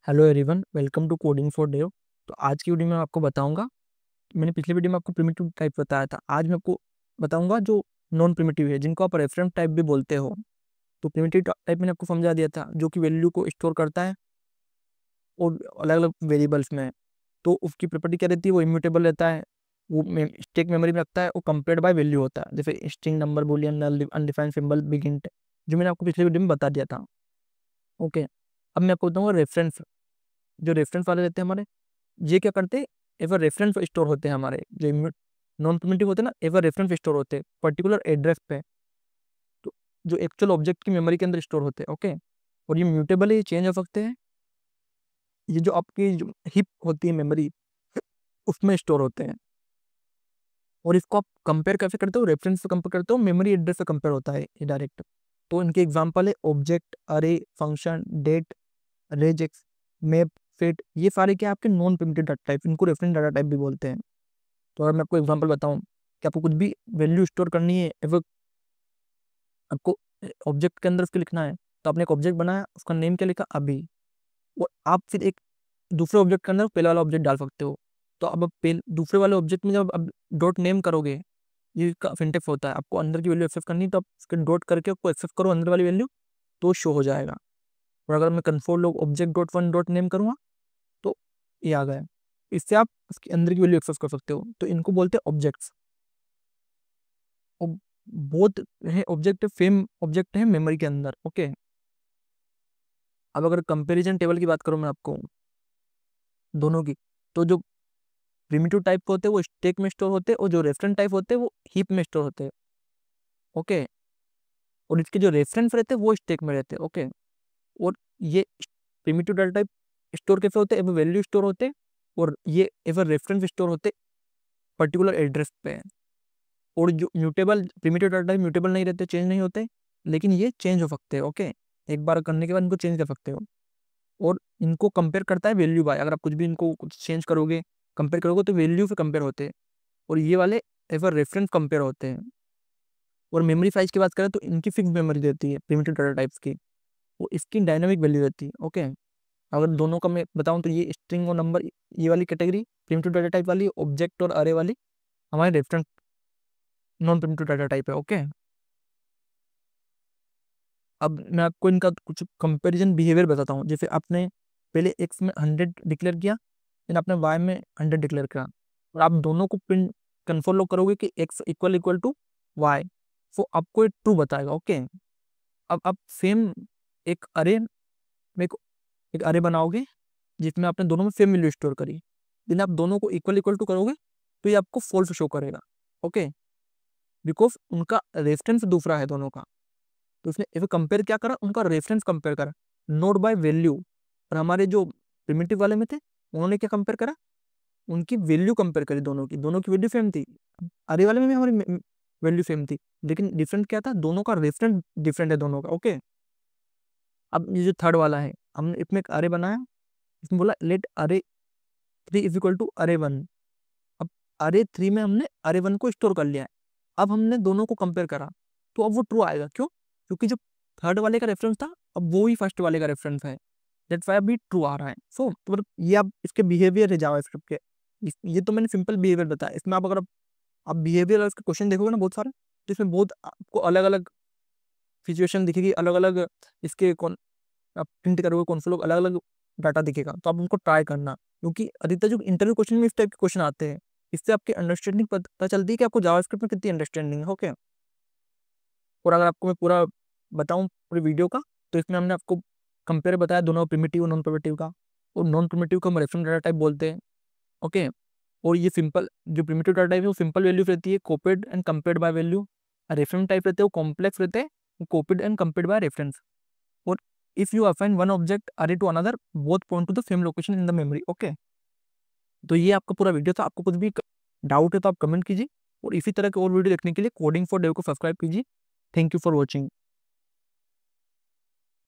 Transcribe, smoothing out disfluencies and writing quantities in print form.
Hello everyone, welcome to coding for dev. तो आज की वीडियो में आपको बताऊंगा, मैंने पिछले वीडियो में आपको प्रिमिटिव टाइप बताया था। आज मैं आपको बताऊंगा जो नॉन प्रिमिटिव है, जिनको आप रेफरेंस टाइप भी बोलते हो। तो प्रिमिटिव टाइप मैंने आपको समझा दिया था, जो कि वैल्यू को स्टोर करता है और अलग अलग वेरिएबल्स में। तो उसकी प्रॉपर्टी क्या रहती है, वो इम्यूटेबल रहता है, वो स्टैक मेमोरी में रखता है, वो कंपेयर्ड बाय वैल्यू होता है, जैसे स्ट्रिंग, नंबर, बूलियन, नल, अनडिफाइंड सिंबल, बिग इंट, जो मैंने आपको पिछले वीडियो में बता दिया था। ओके, अब मैं आपको बताऊंगा रेफरेंस। जो रेफरेंस वाले रहते हैं हमारे, ये क्या करते हैं, एवर रेफरेंस स्टोर होते हैं हमारे। जो नॉन प्रिमिटिव होते हैं ना, एवर रेफरेंस स्टोर होते हैं पर्टिकुलर एड्रेस पे, तो जो एक्चुअल ऑब्जेक्ट की मेमोरी के अंदर स्टोर होते हैं। ओके, और ये म्यूटेबल है, ये चेंज हो सकते हैं। ये जो आपकी जो हिप होती है मेमोरी, उसमें स्टोर होते हैं। और इसको आप कंपेयर कैसे करते हो, रेफरेंस से कंपेयर करते हो, मेमोरी एड्रेस से कंपेयर होता है ये डायरेक्ट। तो इनके एग्जाम्पल है object, array, function, date, regex, map, fit. ये सारे क्या आपके नॉन प्रिमिटिव डाटा टाइप, इनको रेफरेंस डाटा टाइप भी बोलते हैं। तो अगर मैं आपको एग्जांपल बताऊं कि आपको कुछ भी वैल्यू स्टोर करनी है, एवं आपको ऑब्जेक्ट के अंदर उसके लिखना है, तो आपने एक ऑब्जेक्ट बनाया, उसका नेम क्या लिखा, अभी। और आप फिर एक दूसरे ऑब्जेक्ट के अंदर पहले वाला ऑब्जेक्ट डाल सकते हो। तो अब आप दूसरे वाले ऑब्जेक्ट में जब अब डॉट नेम करोगे, ये का सिंटेक्स होता है, आपको अंदर की वैल्यू एक्सेस करनी है, तो आप उसके डॉट करके आपको एक्सेस करो अंदर वाली वैल्यू, तो शो हो जाएगा। और अगर मैं console log object dot one dot name करूँगा, तो ये आ गया। इससे आप उसके अंदर की वैल्यू एक्सेस कर सकते हो। तो इनको बोलते हैं ऑब्जेक्ट्स। बहुत है ऑब्जेक्ट, फेम ऑब्जेक्ट है मेमोरी के अंदर। ओके, अब अगर कंपैरिजन टेबल की बात करूं मैं आपको दोनों की, तो जो प्रिमिटिव टाइप होते हैं वो स्टैक में स्टोर होते हैं, और जो रेफरेंस टाइप होते हैं वो हीप में स्टोर होते हैं। ओके, और इसके जो रेफरेंस रहते हैं वो स्टैक में रहते हैं। ओके, और ये प्रिमिटिव डाटा टाइप स्टोर कैसे होते हैं, एवं वैल्यू स्टोर होते हैं, और ये एवं रेफरेंस स्टोर होते पर्टिकुलर एड्रेस पे। और जो mutable primitive data type mutable नहीं रहते, चेंज नहीं होते, लेकिन ये चेंज हो सकते हैं। ओके, एक बार करने के बाद इनको चेंज कर सकते हो। और इनको कंपेयर करता है वैल्यू बाय, अगर आप कुछ भी इनको कुछ चेंज करोगे, कंपेयर करोगे, तो वैल्यू से कंपेयर होते हैं। और ये वाले एवर रेफरेंस कंपेयर होते हैं। और मेमोरी साइज की बात करें तो इनकी फिक्स मेमोरी रहती है प्रिमिटिव डाटा टाइप्स की, वो इसकी डायनामिक वैल्यू रहती है। ओके, अगर दोनों का मैं बताऊं तो ये स्ट्रिंग और नंबर, ये वाली कैटेगरी प्रिमिटिव डाटा टाइप वाली, ऑब्जेक्ट और अरे वाली हमारे reference non primitive data type है। ओके, अब मैं आपको इनका कुछ कंपैरिजन बिहेवियर बताता हूँ। जैसे आपने पहले एक्स में 100 डिक्लेयर किया, फिर आपने वाई में 100 डिक्लेयर किया, और आप दोनों को प्रिंट कन्फर्म लोग करोगे कि X equal equal to Y, तो आपको एक ट्रू बताएगा। ओके, अब आप सेम एक अरे में एक अरे बनाओगे, जिसमें आपने दोनों में सेम वैल्यू स्टोर करी, लेकिन आप दोनों को इक्वल इक्वल टू करोगे, तो ये आपको फॉल्स शो करेगा। ओके, बिकॉज उनका रेफरेंस दूसरा है दोनों का। तो उसने इसे कंपेयर क्या करा, उनका रेफरेंस कंपेयर करा, नोट बाय वैल्यू। और हमारे जो प्रिमिटिव वाले में थे, उन्होंने क्या कंपेयर करा, उनकी वैल्यू कंपेयर करी, दोनों की वैल्यू सेम थी। अरे वाले में भी हमारी वैल्यू सेम थी, लेकिन डिफरेंट क्या था, दोनों का रेफरेंस डिफरेंट है दोनों का। ओके, अब ये जो थर्ड वाला है, हमने इसमें एक अरे बनाया, इसमें बोला लेट अरे 3 इज इक्वल टू अरे 1। अब अरे 3 में हमने अरे 1 को स्टोर कर लिया है। अब हमने दोनों को कंपेयर करा, तो अब वो ट्रू आएगा। क्यों? क्योंकि जो थर्ड वाले का रेफरेंस था, अब वो ही फर्स्ट वाले का रेफरेंस है, दैट्स व्हाई अभी ट्रू आ रहा है। सो तो मतलब ये आप इसके बिहेवियर है जावास्क्रिप्ट के। ये तो मैंने सिंपल बिहेवियर बताया। इसमें आप अगर आप बिहेवियर और इसके क्वेश्चन देखोगे ना बहुत सारे, तो इसमें बहुत आपको अलग अलग सिचुएशन दिखेगी, अलग अलग इसके कौन आप प्रिंट करोगे कौन से लोग, अलग अलग डाटा दिखेगा। तो आप उनको ट्राई करना, क्योंकि अधिकतर जो इंटरव्यू क्वेश्चन में इस टाइप के क्वेश्चन आते हैं, इससे आपकी अंडरस्टैंडिंग पता चलती है कि आपको जावास्क्रिप्ट में कितनी अंडरस्टैंडिंग है। ओके, और अगर आपको मैं पूरा बताऊं पूरी वीडियो का, तो इसमें हमने आपको कंपेयर बताया दोनों प्रिमिटिव और नॉन प्रिमिटिव का। और नॉन प्रिमिटिव को हम रेफरेंस डाटा टाइप बोलते हैं। ओके, और ये सिंपल जो प्रिमिटिव डाटा टाइप है वो सिंपल वैल्यू रहती है, copied and compared by value. Reference type रहते हैं वो कॉम्प्लेक्स रहते हैं, copied and compared by reference. और if you assign one object array to another, both point to the same location in the memory. Okay, तो ये आपका पूरा वीडियो था। आपको कुछ भी डाउट है तो आप कमेंट कीजिए, और इसी तरह के और वीडियो देखने के लिए कोडिंग फॉर डेव को सब्सक्राइब कीजिए। Thank you for watching.